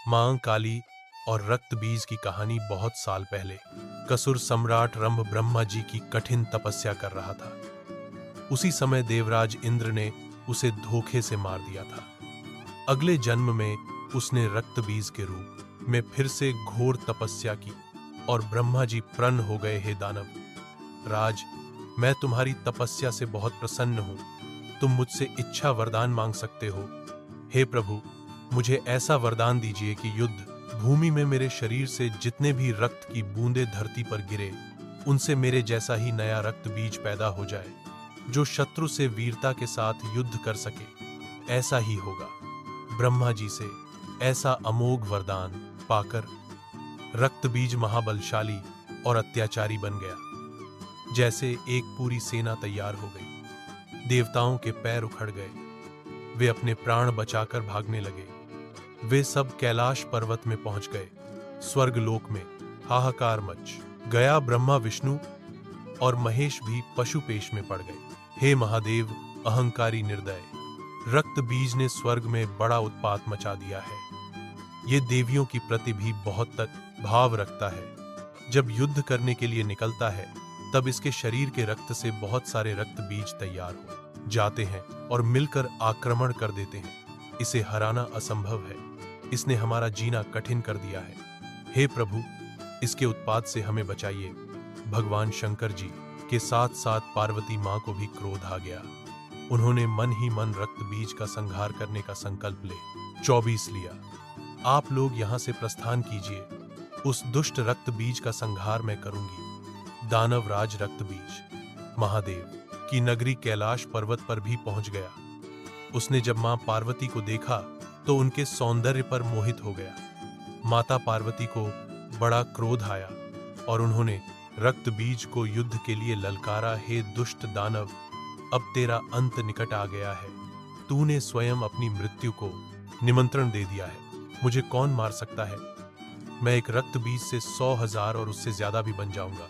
मां काली और रक्त बीज की कहानी बहुत साल पहले कसुर सम्राट रंभ ब्रह्मा जी की कठिन तपस्या कर रहा था। उसी समय देवराज इंद्र ने उसे धोखे से मार दिया था। अगले जन्म में उसने रक्त बीज के रूप में फिर से घोर तपस्या की और ब्रह्मा जी प्रसन्न हो गए। हे दानव राज, मैं तुम्हारी तपस्या से बहुत प्रसन्न हूं। तुम मुझसे इच्छा वरदान मांग सकते हो। हे प्रभु, मुझे ऐसा वरदान दीजिए कि युद्ध भूमि में मेरे शरीर से जितने भी रक्त की बूंदें धरती पर गिरे, उनसे मेरे जैसा ही नया रक्त बीज पैदा हो जाए, जो शत्रु से वीरता के साथ युद्ध कर सके। ऐसा ही होगा। ब्रह्मा जी से ऐसा अमोघ वरदान पाकर रक्त बीज महाबलशाली और अत्याचारी बन गया। जैसे एक पूरी सेना तैयार हो गई। देवताओं के पैर उखड़ गए। वे अपने प्राण बचाकर भागने लगे। वे सब कैलाश पर्वत में पहुंच गए। स्वर्गलोक में हाहाकार मच गया। ब्रह्मा, विष्णु और महेश भी पशुपेश में पड़ गए। हे महादेव, अहंकारी निर्दय, रक्त बीज ने स्वर्ग में बड़ा उत्पात मचा दिया है। ये देवियों की प्रति भी बहुत तक भाव रखता है। जब युद्ध करने के लिए निकलता है, तब इसके शरीर के रक्त से बहुत सारे रक्त बीज तैयार हो जाते हैं और मिलकर आक्रमण कर देते हैं। इसे हराना असंभव है। इसने हमारा जीना कठिन कर दिया है। हे प्रभु, इसके उत्पात से हमें बचाइए। भगवान शंकर जी के साथ साथ पार्वती मां को भी क्रोध आ गया। उन्होंने मन ही मन रक्त बीज का संहार करने का संकल्प ले 24 लिया। आप लोग यहां से प्रस्थान कीजिए। उस दुष्ट रक्त बीज का संहार मैं करूंगी। दानव राज रक्त बीज महादेव की नगरी कैलाश पर्वत पर भी पहुंच गया। उसने जब मां पार्वती को देखा तो उनके सौंदर्य पर मोहित हो गया। माता पार्वती को बड़ा क्रोध आया और उन्होंने रक्त बीज को युद्ध के लिए ललकारा। हे दुष्ट दानव, अब तेरा अंत निकट आ गया है। तूने स्वयं अपनी मृत्यु को निमंत्रण दे दिया है। मुझे कौन मार सकता है? मैं एक रक्त बीज से 100,000 और उससे ज्यादा भी बन जाऊंगा।